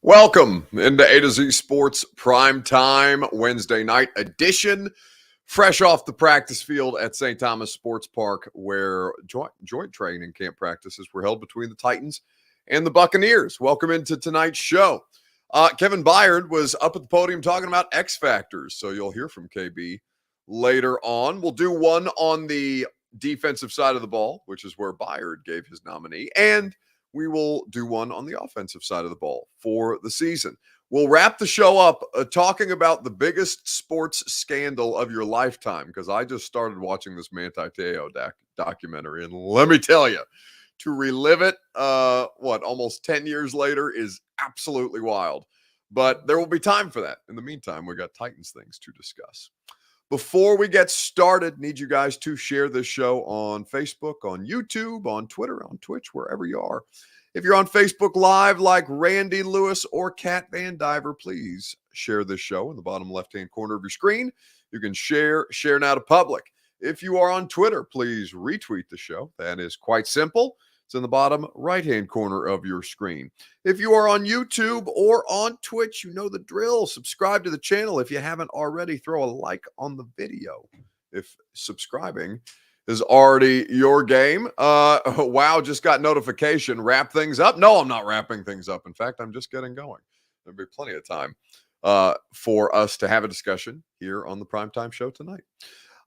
Welcome into A to Z Sports Prime Time Wednesday night edition. Fresh off the practice field at St. Thomas Sports Park, where joint training camp practices were held between the Titans and the Buccaneers. Welcome into tonight's show. Kevin Byard was up at the podium talking about X Factors, so you'll hear from KB later on. We'll do one on the defensive side of the ball, which is where Byard gave his nominee, and we will do one on the offensive side of the ball for the season. We'll wrap the show up talking about the biggest sports scandal of your lifetime, because I just started watching this Manti Te'o documentary, and let me tell you, to relive it, almost 10 years later is absolutely wild. But there will be time for that. In the meantime, we got Titans things to discuss. Before we get started, need you guys to share this show on Facebook, on YouTube, on Twitter, on Twitch, wherever you are. If you're on Facebook Live like Randy Lewis or Kat Van Diver, please share this show in the bottom left-hand corner of your screen. You can share now to public. If you are on Twitter, please retweet the show. That is quite simple. It's in the bottom right-hand corner of your screen. If you are on YouTube or on Twitch, you know the drill. Subscribe to the channel. If you haven't already, throw a like on the video. If subscribing is already your game. Wow, just got notification. Wrap things up. No, I'm not wrapping things up. In fact, I'm just getting going. There'll be plenty of time for us to have a discussion here on the Primetime Show tonight.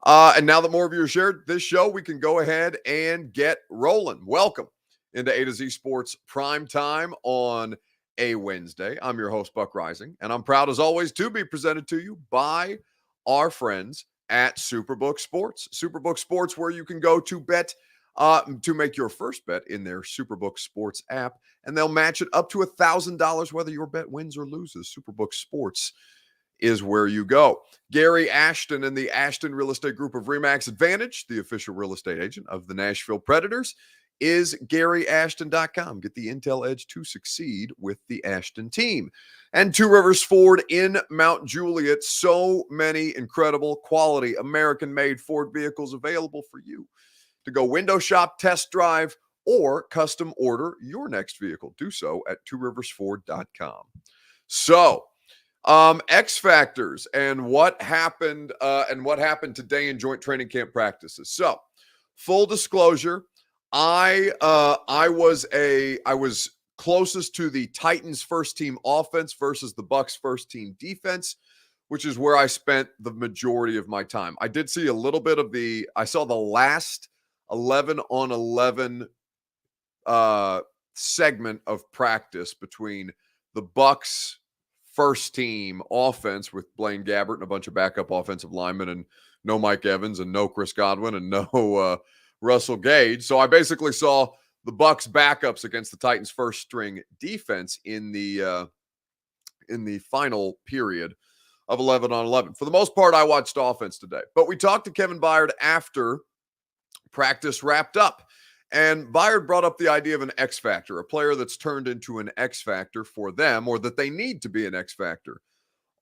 And now that more of you have shared this show, we can go ahead and get rolling. Welcome into A to Z Sports Prime Time on a Wednesday. I'm your host, Buck Rising, and I'm proud as always to be presented to you by our friends at Superbook Sports. Superbook Sports, where you can go to bet to make your first bet in their Superbook Sports app, and they'll match it up to $1,000 whether your bet wins or loses. Superbook Sports is where you go. Gary Ashton and the Ashton Real Estate Group of RE/MAX Advantage, the official real estate agent of the Nashville Predators, is GaryAshton.com. Get the intel edge to succeed with the Ashton team. And Two Rivers Ford in Mount Juliet. So many incredible quality American-made Ford vehicles available for you to go window shop, test drive, or custom order your next vehicle. Do so at tworiversford.com. So, X Factors and what happened today in joint training camp practices. So, full disclosure, I was closest to the Titans first team offense versus the Bucs first team defense, which is where I spent the majority of my time. I did see a little bit of I saw the last 11-on-11 segment of practice between the Bucs first team offense with Blaine Gabbert and a bunch of backup offensive linemen, and no Mike Evans and no Chris Godwin and no Russell Gage. So I basically saw the Bucs backups against the Titans first string defense in the final period of 11-on-11. For the most part, I watched offense today, but we talked to Kevin Byard after practice wrapped up. And Byard brought up the idea of an X factor, a player that's turned into an X factor for them, or that they need to be an X factor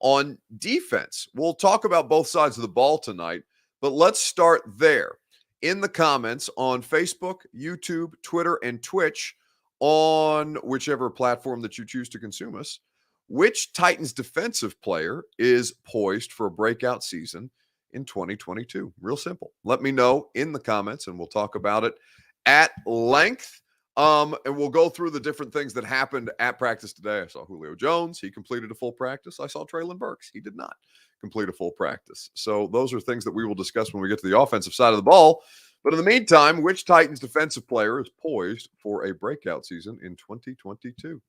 on defense. We'll talk about both sides of the ball tonight, but let's start there. In the comments on Facebook, YouTube, Twitter, and Twitch, on whichever platform that you choose to consume us, which Titans defensive player is poised for a breakout season in 2022? Real simple. Let me know in the comments, and we'll talk about it at length. And we'll go through the different things that happened at practice today. I saw Julio Jones. He completed a full practice. I saw Treylon Burks. He did not complete a full practice. So those are things that we will discuss when we get to the offensive side of the ball. But in the meantime, which Titans defensive player is poised for a breakout season in 2022?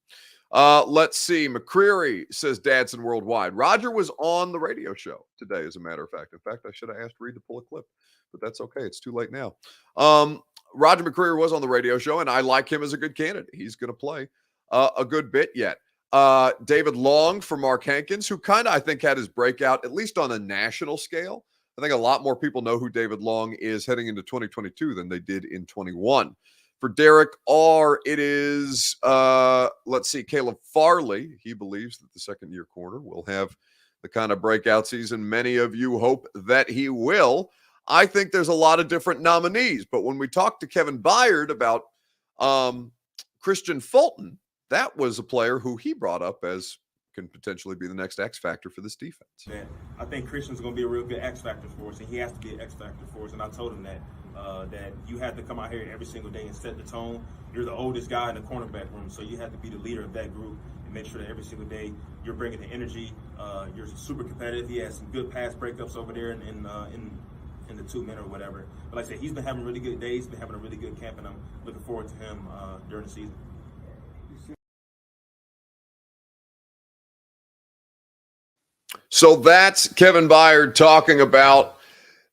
Let's see. McCreary says Dadson Worldwide. Roger was on the radio show today, as a matter of fact. In fact, I should have asked Reed to pull a clip, but that's okay. It's too late now. Roger McCreary was on the radio show, and I like him as a good candidate. He's going to play a good bit yet. David Long for Mark Hankins, who kind of, I think, had his breakout, at least on a national scale. I think a lot more people know who David Long is heading into 2022 than they did in 21. For Derek R., it is, Caleb Farley. He believes that the second-year corner will have the kind of breakout season many of you hope that he will. I think there's a lot of different nominees, but when we talked to Kevin Byard about Christian Fulton, that was a player who he brought up as can potentially be the next X factor for this defense. That I think Christian's going to be a real good X factor for us, and he has to be an X factor for us. And I told him that you have to come out here every single day and set the tone. You're the oldest guy in the cornerback room, so you have to be the leader of that group and make sure that every single day you're bringing the energy. You're super competitive. He has some good pass breakups over there in the 2-minute or whatever. But like I said, he's been having really good days, been having a really good camp, and I'm looking forward to him during the season. So that's Kevin Byard talking about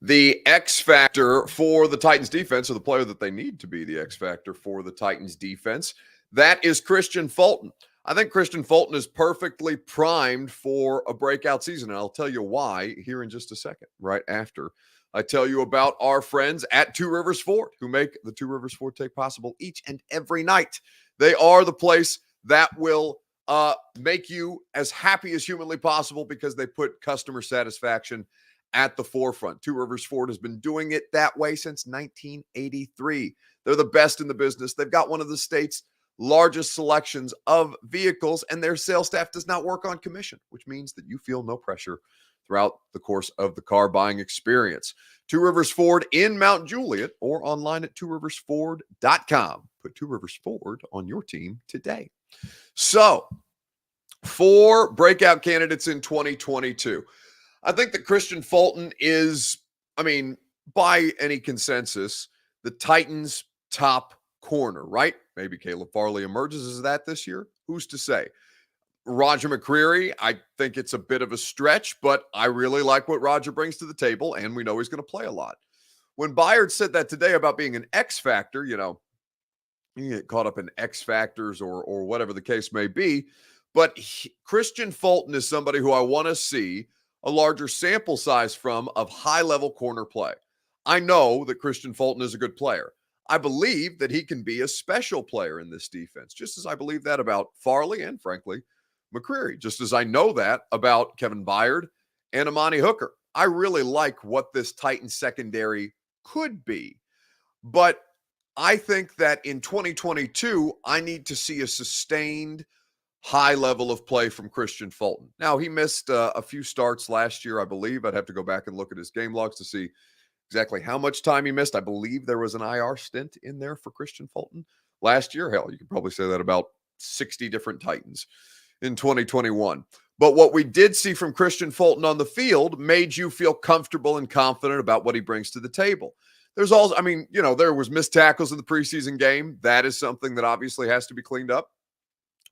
the X factor for the Titans defense, or the player that they need to be the X factor for the Titans defense. That is Kristian Fulton. I think Kristian Fulton is perfectly primed for a breakout season, and I'll tell you why here in just a second, right after I tell you about our friends at Two Rivers Ford, who make the Two Rivers Ford take possible each and every night. They are the place that will make you as happy as humanly possible because they put customer satisfaction at the forefront. Two Rivers Ford has been doing it that way since 1983. They're the best in the business. They've got one of the state's largest selections of vehicles, and their sales staff does not work on commission, which means that you feel no pressure throughout the course of the car buying experience. Two Rivers Ford in Mount Juliet or online at tworiversford.com. Put Two Rivers Ford on your team today. So, for breakout candidates in 2022, I think that Kristian Fulton is, by any consensus, the Titans' top corner, right? Maybe Caleb Farley emerges as that this year. Who's to say? Roger McCreary, I think it's a bit of a stretch, but I really like what Roger brings to the table, and we know he's going to play a lot. When Byard said that today about being an X factor, you get caught up in X factors or whatever the case may be, but Kristian Fulton is somebody who I want to see a larger sample size from of high-level corner play. I know that Kristian Fulton is a good player. I believe that he can be a special player in this defense, just as I believe that about Farley and, frankly, McCreary, just as I know that about Kevin Byard and Amani Hooker. I really like what this Titans secondary could be, but I think that in 2022, I need to see a sustained high level of play from Kristian Fulton. Now, he missed a few starts last year, I believe. I'd have to go back and look at his game logs to see exactly how much time he missed. I believe there was an IR stint in there for Kristian Fulton last year. Hell, you could probably say that about 60 different Titans in 2021. But what we did see from Kristian Fulton on the field made you feel comfortable and confident about what he brings to the table. There's also, there was missed tackles in the preseason game. That is something that obviously has to be cleaned up.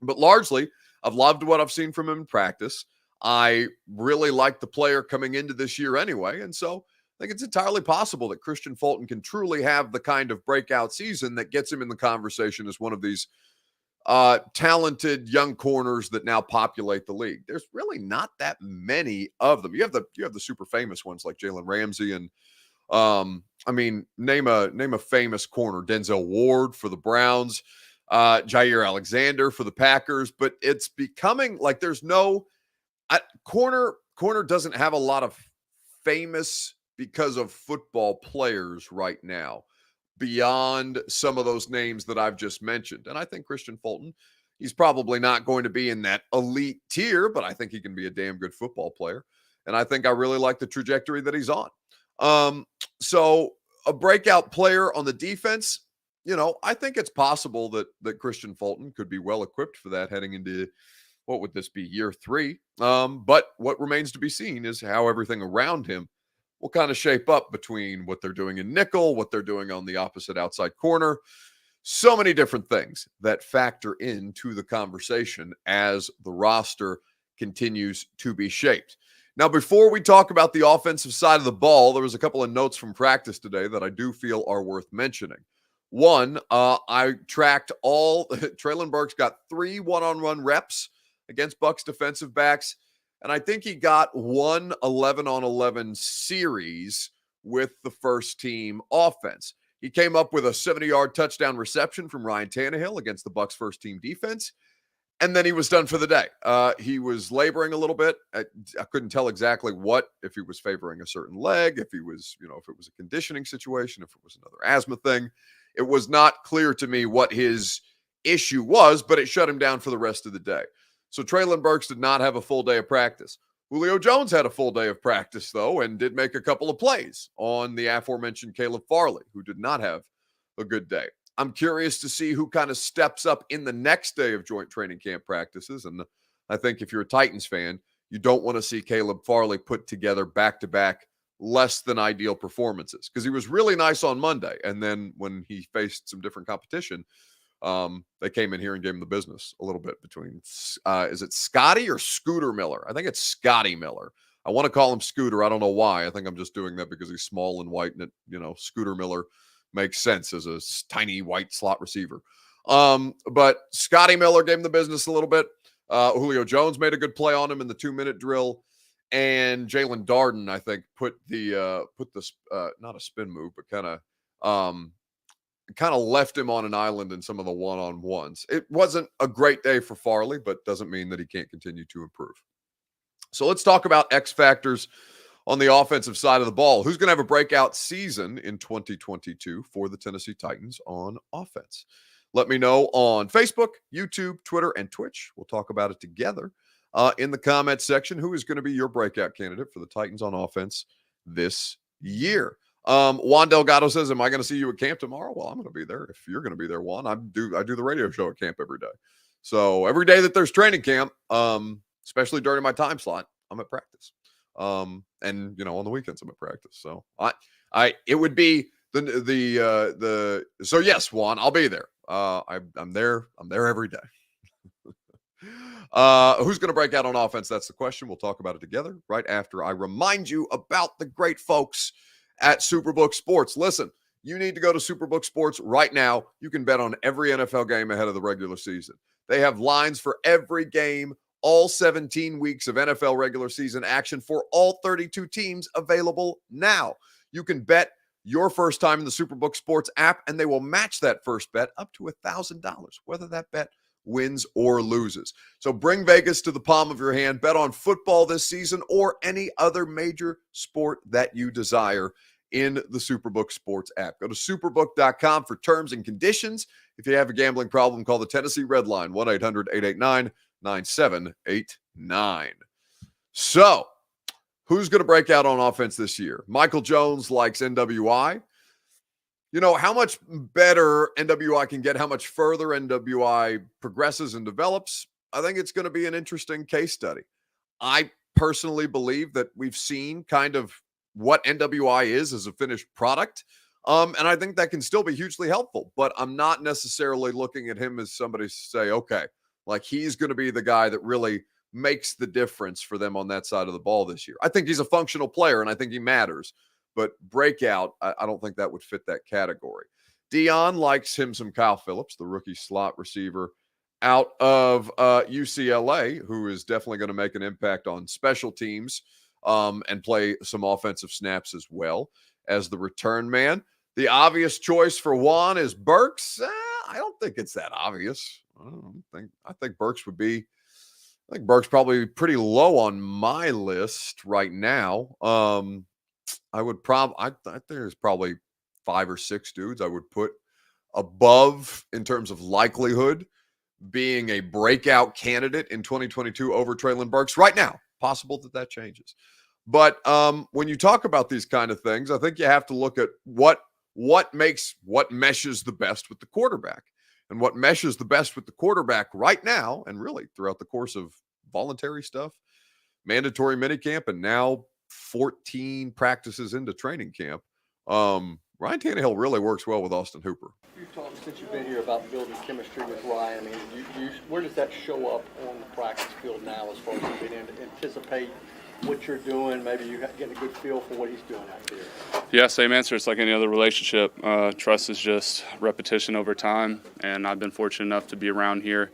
But largely, I've loved what I've seen from him in practice. I really like the player coming into this year anyway. And so I think it's entirely possible that Kristian Fulton can truly have the kind of breakout season that gets him in the conversation as one of these talented young corners that now populate the league. There's really not that many of them. You have the super famous ones like Jalen Ramsey and name a famous corner. Denzel Ward for the Browns, Jair Alexander for the Packers, but it's becoming like there's no corner doesn't have a lot of famous because of football players right now beyond some of those names that I've just mentioned. And I think Kristian Fulton, he's probably not going to be in that elite tier, but I think he can be a damn good football player. And I think I really like the trajectory that he's on. So a breakout player on the defense, I think it's possible that Kristian Fulton could be well equipped for that heading into, what would this be, year 3? But what remains to be seen is how everything around him will kind of shape up between what they're doing in nickel, what they're doing on the opposite outside corner. So many different things that factor into the conversation as the roster continues to be shaped. Now, before we talk about the offensive side of the ball, there was a couple of notes from practice today that I do feel are worth mentioning. One, I tracked Treylon Burks got 3 one-on-one reps against Bucs defensive backs, and I think he got 1 11-on-11 series with the first team offense. He came up with a 70-yard touchdown reception from Ryan Tannehill against the Bucs first team defense. And then he was done for the day. He was laboring a little bit. I couldn't tell exactly if he was favoring a certain leg, if he was, if it was a conditioning situation, if it was another asthma thing. It was not clear to me what his issue was, but it shut him down for the rest of the day. So Treylon Burks did not have a full day of practice. Julio Jones had a full day of practice, though, and did make a couple of plays on the aforementioned Caleb Farley, who did not have a good day. I'm curious to see who kind of steps up in the next day of joint training camp practices. And I think if you're a Titans fan, you don't want to see Caleb Farley put together back-to-back less than ideal performances, because he was really nice on Monday. And then when he faced some different competition, they came in here and gave him the business a little bit between, is it Scotty or Scooter Miller? I think it's Scotty Miller. I want to call him Scooter. I don't know why. I think I'm just doing that because he's small and white, and it, Scooter Miller makes sense as a tiny white slot receiver. But Scotty Miller gave him the business a little bit. Julio Jones made a good play on him in the 2-minute drill. And Jalen Darden, I think, put this not a spin move, but kind of left him on an island in some of the one-on-ones. It wasn't a great day for Farley, but doesn't mean that he can't continue to improve. So let's talk about X factors on the offensive side of the ball. Who's going to have a breakout season in 2022 for the Tennessee Titans on offense? Let me know on Facebook, YouTube, Twitter, and Twitch. We'll talk about it together in the comments section. Who is going to be your breakout candidate for the Titans on offense this year? Juan Delgado says, am I going to see you at camp tomorrow? Well, I'm going to be there if you're going to be there, Juan. I do the radio show at camp every day. So every day that there's training camp, especially during my time slot, I'm at practice. And on the weekends I'm at practice. So it would be so yes, Juan, I'll be there. I'm there every day. Who's going to break out on offense? That's the question. We'll talk about it together right after I remind you about the great folks at Superbook Sports. Listen, you need to go to Superbook Sports right now. You can bet on every NFL game ahead of the regular season. They have lines for every game, all 17 weeks of NFL regular season action for all 32 teams available now. You can bet your first time in the Superbook Sports app, and they will match that first bet up to $1,000, whether that bet wins or loses. So bring Vegas to the palm of your hand. Bet on football this season or any other major sport that you desire in the Superbook Sports app. Go to superbook.com for terms and conditions. If you have a gambling problem, call the Tennessee Red Line, 1-800-889-9789. So, who's going to break out on offense this year? Michael Jones likes NWI. How much better NWI can get, how much further NWI progresses and develops, I think it's going to be an interesting case study. I personally believe that we've seen kind of what NWI is as a finished product, and I think that can still be hugely helpful, but I'm not necessarily looking at him as somebody to say, okay, like he's going to be the guy that really makes the difference for them on that side of the ball this year. I think he's a functional player, and I think he matters. But breakout, I don't think that would fit that category. Dion likes him some Kyle Phillips, the rookie slot receiver out of UCLA, who is definitely going to make an impact on special teams and play some offensive snaps as well as the return man. The obvious choice for Juan is Burks. I don't think it's that obvious. I think Burks would be. I think Burks probably pretty low on my list right now. I think there's probably 5 or 6 dudes I would put above in terms of likelihood being a breakout candidate in 2022 over Treylon Burks right now. Possible that changes. But when you talk about these kind of things, I think you have to look at what meshes the best with the quarterback. And what meshes the best with the quarterback right now, and really throughout the course of voluntary stuff, mandatory minicamp, and now 14 practices into training camp, Ryan Tannehill really works well with Austin Hooper. You've talked since you've been here about building chemistry with Ryan. I mean, where does that show up on the practice field now as far as being able to anticipate what you're doing? Maybe you get a good feel for what he's doing out there. Yeah, same answer. It's like any other relationship. Trust is just repetition over time, and I've been fortunate enough to be around here.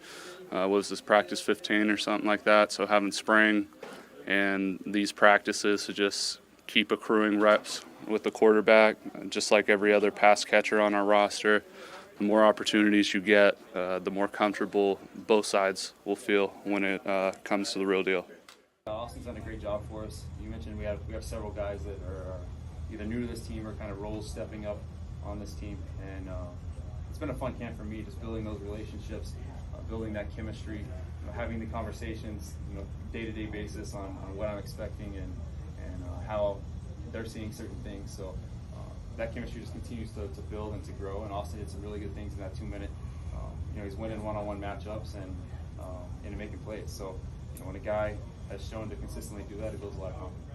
Was this practice 15 or something like that? So having spring and these practices to just keep accruing reps with the quarterback, just like every other pass catcher on our roster. The more opportunities you get, the more comfortable both sides will feel when it comes to the real deal. Austin's done a great job for us. You mentioned we have several guys that are either new to this team or kind of roles stepping up on this team, and it's been a fun camp for me, just building those relationships, building that chemistry, having the conversations, day-to-day basis on what I'm expecting and how they're seeing certain things. So that chemistry just continues to build and to grow. And Austin did some really good things in that 2-minute. He's winning one-on-one matchups and making plays. So when a guy has shown to consistently do that, it builds a lot of confidence.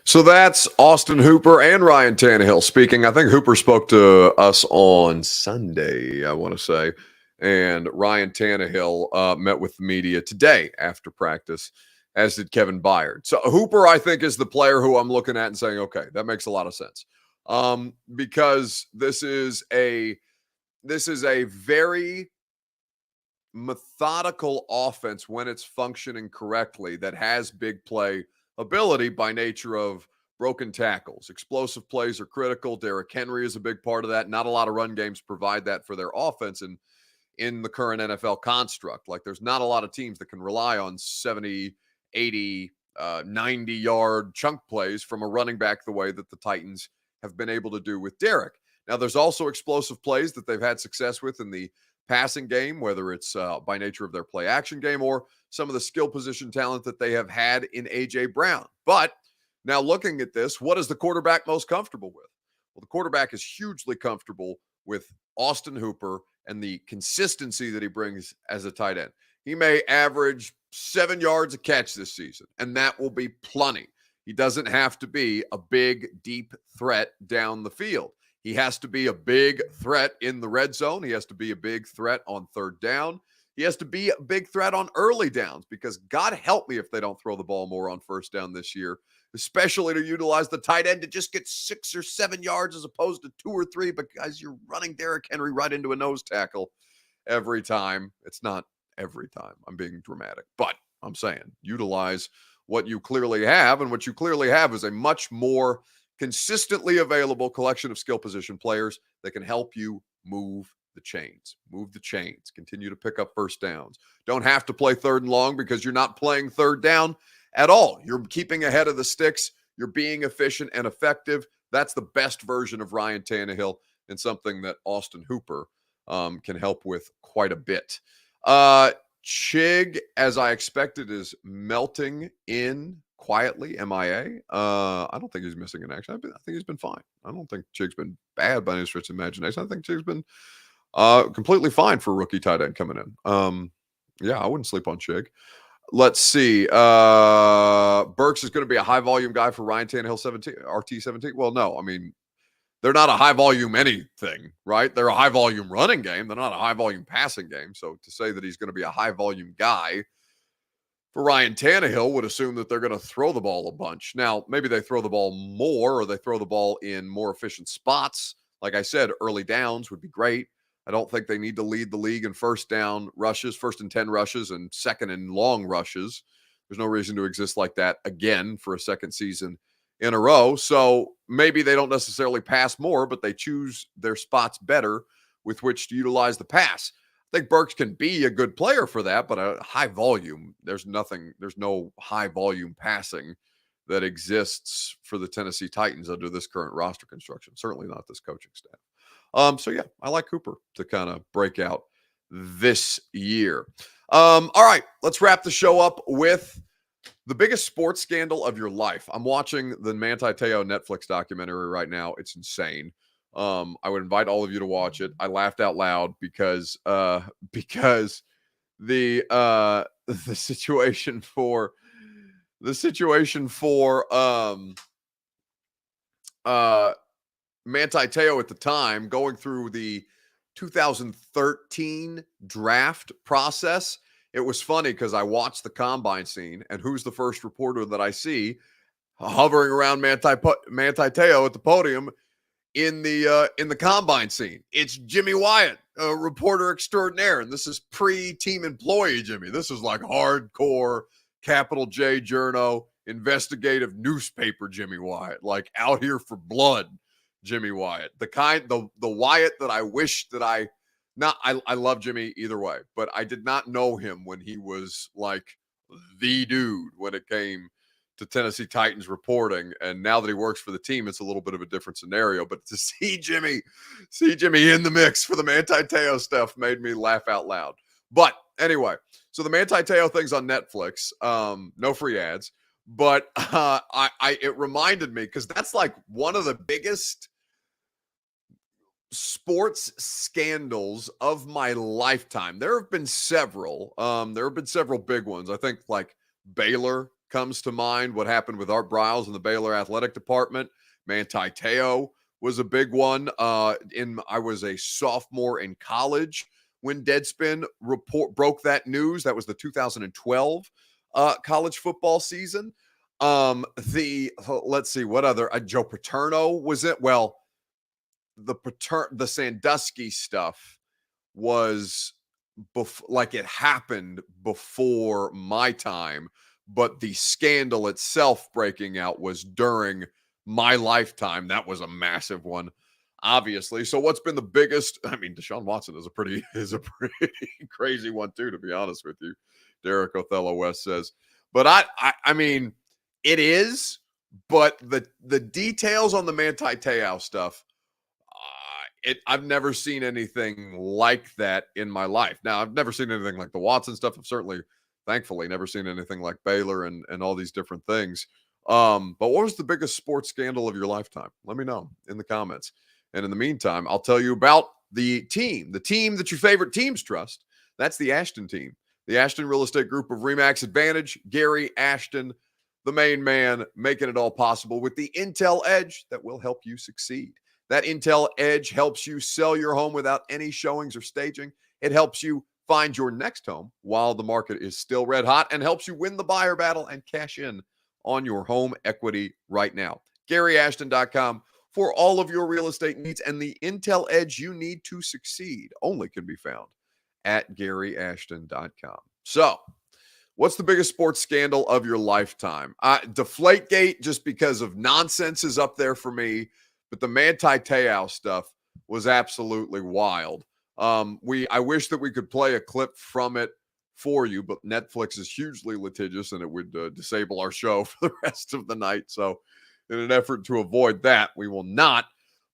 So that's Austin Hooper and Ryan Tannehill speaking. I think Hooper spoke to us on Sunday, I want to say. And Ryan Tannehill met with the media today after practice, as did Kevin Byard. So Hooper, I think, is the player who I'm looking at and saying, okay, that makes a lot of sense. Because this is a very methodical offense when it's functioning correctly that has big play ability by nature of broken tackles. Explosive plays are critical. Derrick Henry is a big part of that. Not a lot of run games provide that for their offense in the current NFL construct. Like, there's not a lot of teams that can rely on 70, 80, 90-yard chunk plays from a running back the way that the Titans have been able to do with Derrick. Now, there's also explosive plays that they've had success with in the passing game, whether it's by nature of their play action game or some of the skill position talent that they have had in A.J. Brown. But now looking at this, what is the quarterback most comfortable with? Well, the quarterback is hugely comfortable with Austin Hooper and the consistency that he brings as a tight end. He may average 7 yards a catch this season, and that will be plenty. He doesn't have to be a big, deep threat down the field. He has to be a big threat in the red zone. He has to be a big threat on third down. He has to be a big threat on early downs, because God help me if they don't throw the ball more on first down this year, especially to utilize the tight end to just get 6 or 7 yards as opposed to 2 or 3, because you're running Derrick Henry right into a nose tackle every time. It's not every time. I'm being dramatic, but I'm saying utilize what you clearly have, and what you clearly have is a much more consistently available collection of skill position players that can help you move the chains, continue to pick up first downs. Don't have to play third and long because you're not playing third down at all. You're keeping ahead of the sticks. You're being efficient and effective. That's the best version of Ryan Tannehill, and something that Austin Hooper can help with quite a bit. Chig, as I expected, is melting in quietly, MIA. I don't think he's missing an action. I think he's been fine. I don't think Chig's been bad by any stretch of imagination. I think Chig's been completely fine for a rookie tight end coming in. Yeah, I wouldn't sleep on Chig. Let's see. Burks is going to be a high volume guy for Ryan Tannehill 17, RT 17. Well, no, I mean, they're not a high volume anything, right? They're a high volume running game. They're not a high volume passing game. So to say that he's going to be a high volume guy for Ryan Tannehill would assume that they're going to throw the ball a bunch. Now, maybe they throw the ball more, or they throw the ball in more efficient spots. Like I said, early downs would be great. I don't think they need to lead the league in first down rushes, 1st and 10 rushes, and 2nd and long rushes. There's no reason to exist like that again for a second season in a row. So maybe they don't necessarily pass more, but they choose their spots better with which to utilize the pass. I think Burks can be a good player for that, but a high volume, there's no high volume passing that exists for the Tennessee Titans under this current roster construction. Certainly not this coaching staff. So yeah, I like Cooper to kind of break out this year. All right, let's wrap the show up with the biggest sports scandal of your life. I'm watching the Manti Te'o Netflix documentary right now. It's insane. I would invite all of you to watch it. I laughed out loud because the situation for Manti Te'o at the time, going through the 2013 draft process. It was funny because I watched the combine scene, and who's the first reporter that I see hovering around Manti Te'o at the podium in the combine scene? It's Jimmy Wyatt, a reporter extraordinaire, and this is pre-team employee Jimmy. This is like hardcore capital J journo investigative newspaper Jimmy Wyatt, like out here for blood Jimmy Wyatt. The Wyatt that I wish that I love Jimmy either way, but I did not know him when he was like the dude when it came to Tennessee Titans reporting, and now that he works for the team, it's a little bit of a different scenario. But to see Jimmy in the mix for the Manti Te'o stuff made me laugh out loud. But anyway, so the Manti Te'o thing's on Netflix. No free ads, but it reminded me, because that's like one of the biggest sports scandals of my lifetime. There have been several. There have been several big ones. I think like Baylor comes to mind. What happened with Art Briles in the Baylor athletic department. Manti Te'o was a big one. I was a sophomore in college when Deadspin broke that news. That was the 2012 college football season. Let's see what other Joe Paterno was it. Well, the Sandusky stuff was like it happened before my time, but the scandal itself breaking out was during my lifetime. That was a massive one, obviously. So what's been the biggest? I mean, Deshaun Watson is a pretty crazy one too, to be honest with you. Derek Othello West says, but I mean, it is, but the details on the Manti Te'o stuff, I've never seen anything like that in my life. Now, I've never seen anything like the Watson stuff. I've certainly, thankfully, never seen anything like Baylor and all these different things. But what was the biggest sports scandal of your lifetime? Let me know in the comments. And in the meantime, I'll tell you about the team that your favorite teams trust. That's the Ashton team. The Ashton Real Estate Group of RE/MAX Advantage. Gary Ashton, the main man, making it all possible with the Intel Edge that will help you succeed. That Intel Edge helps you sell your home without any showings or staging. It helps you find your next home while the market is still red hot, and helps you win the buyer battle and cash in on your home equity right now. GaryAshton.com for all of your real estate needs, and the Intel Edge you need to succeed only can be found at GaryAshton.com. So, what's the biggest sports scandal of your lifetime? Deflategate, just because of nonsense, is up there for me. But the Manti Te'o stuff was absolutely wild. I wish that we could play a clip from it for you, but Netflix is hugely litigious, and it would disable our show for the rest of the night. So in an effort to avoid that, we will not.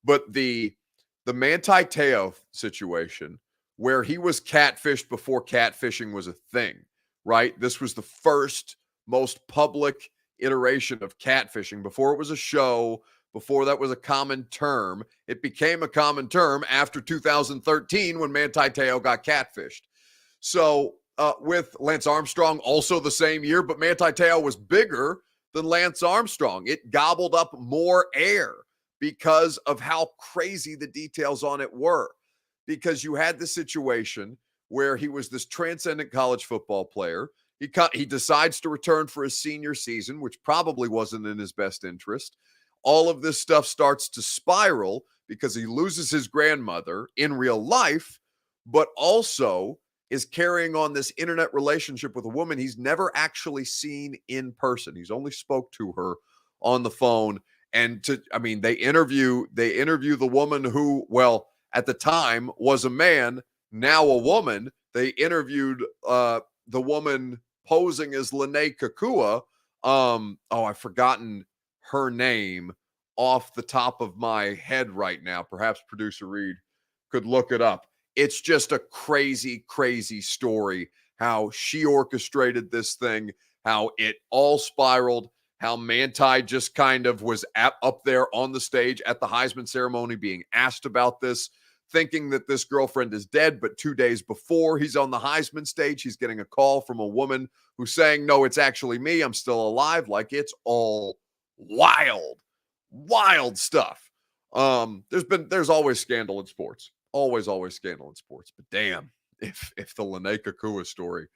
But the Manti Te'o situation, where he was catfished before catfishing was a thing, right? This was the first most public iteration of catfishing. Before it was a show, before that was a common term. It became a common term after 2013 when Manti Te'o got catfished. So with Lance Armstrong, also the same year, but Manti Te'o was bigger than Lance Armstrong. It gobbled up more air because of how crazy the details on it were. Because you had the situation where he was this transcendent college football player. He decides to return for his senior season, which probably wasn't in his best interest. All of this stuff starts to spiral because he loses his grandmother in real life, but also is carrying on this internet relationship with a woman he's never actually seen in person. He's only spoke to her on the phone. And they interview the woman who, well, at the time was a man, now a woman. They interviewed the woman posing as Lene Kakua. I've forgotten her name off the top of my head right now. Perhaps producer Reed could look it up. It's just a crazy, crazy story, how she orchestrated this thing, how it all spiraled, how Manti just kind of was up there on the stage at the Heisman ceremony being asked about this, thinking that this girlfriend is dead. But 2 days before he's on the Heisman stage, he's getting a call from a woman who's saying, no, it's actually me. I'm still alive. Like, it's all wild stuff. There's always scandal in sports. Always scandal in sports. But damn, if the Lene Kakua story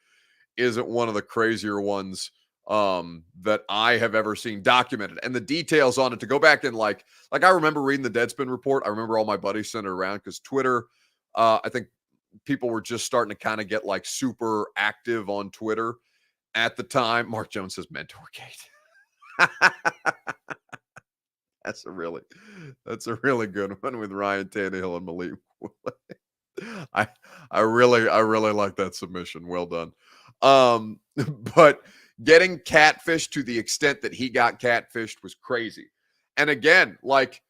isn't one of the crazier ones that I have ever seen documented, and the details on it, to go back and like I remember reading the Deadspin report. I remember all my buddies sent it around because Twitter, I think people were just starting to kind of get like super active on Twitter at the time. Mark Jones says Mentorgate. That's a really good one with Ryan Tannehill and Malik. I really like that submission. Well done. But getting catfished to the extent that he got catfished was crazy. And again, like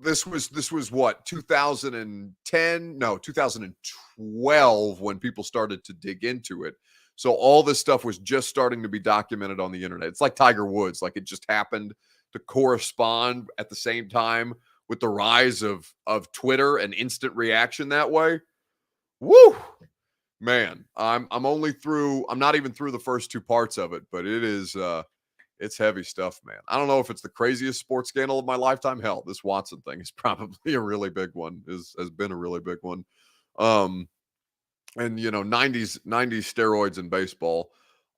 this was what, 2010? No, 2012 when people started to dig into it. So all this stuff was just starting to be documented on the internet. It's like Tiger Woods, like it just happened to correspond at the same time with the rise of Twitter and instant reaction that way. Woo! Man, I'm not even through the first two parts of it, but it is it's heavy stuff, man. I don't know if it's the craziest sports scandal of my lifetime. Hell, this Watson thing is probably a really big one, has been a really big one. And 90s steroids in baseball.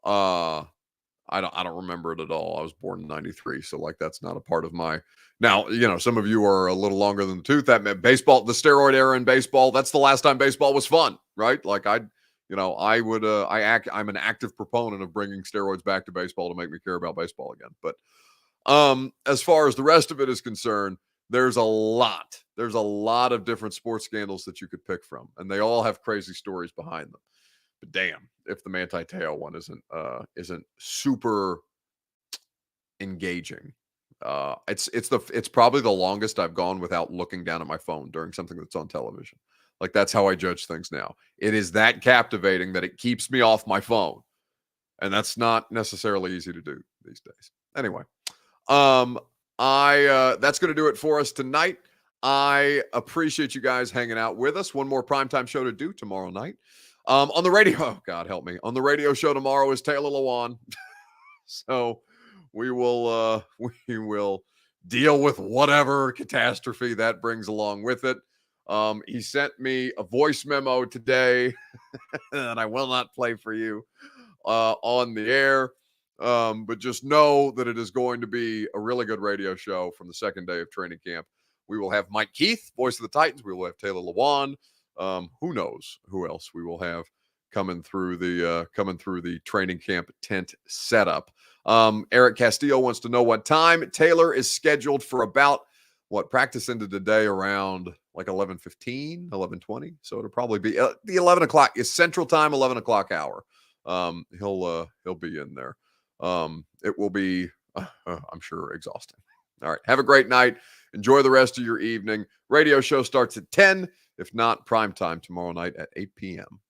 I don't remember it at all. I was born in 93, so like that's not a part of my. Now, some of you are a little longer than the tooth. That meant baseball, the steroid era in baseball, that's the last time baseball was fun, right? Like I'm an active proponent of bringing steroids back to baseball to make me care about baseball again. But as far as the rest of it is concerned, there's a lot of different sports scandals that you could pick from, and they all have crazy stories behind them. But damn, if the Manti Te'o one isn't super engaging. It's probably the longest I've gone without looking down at my phone during something that's on television. Like that's how I judge things now. It is that captivating that it keeps me off my phone. And that's not necessarily easy to do these days. Anyway, that's going to do it for us tonight. I appreciate you guys hanging out with us. One more primetime show to do tomorrow night. On the radio, oh God help me. On the radio show tomorrow is Taylor Lewan. So we will deal with whatever catastrophe that brings along with it. He sent me a voice memo today that I will not play for you on the air. But just know that it is going to be a really good radio show from the second day of training camp. We will have Mike Keith, voice of the Titans. We will have Taylor Lewan. Who knows who else we will have coming through the training camp tent setup. Eric Castillo wants to know what time Taylor is scheduled for. About practice ended today around like 11:15, 11:20. So it'll probably be the 11 o'clock is Central Time, 11 o'clock hour. He'll be in there. It will be, I'm sure, exhausting. All right. Have a great night. Enjoy the rest of your evening. Radio show starts at 10. If not, prime time tomorrow night at 8 p.m.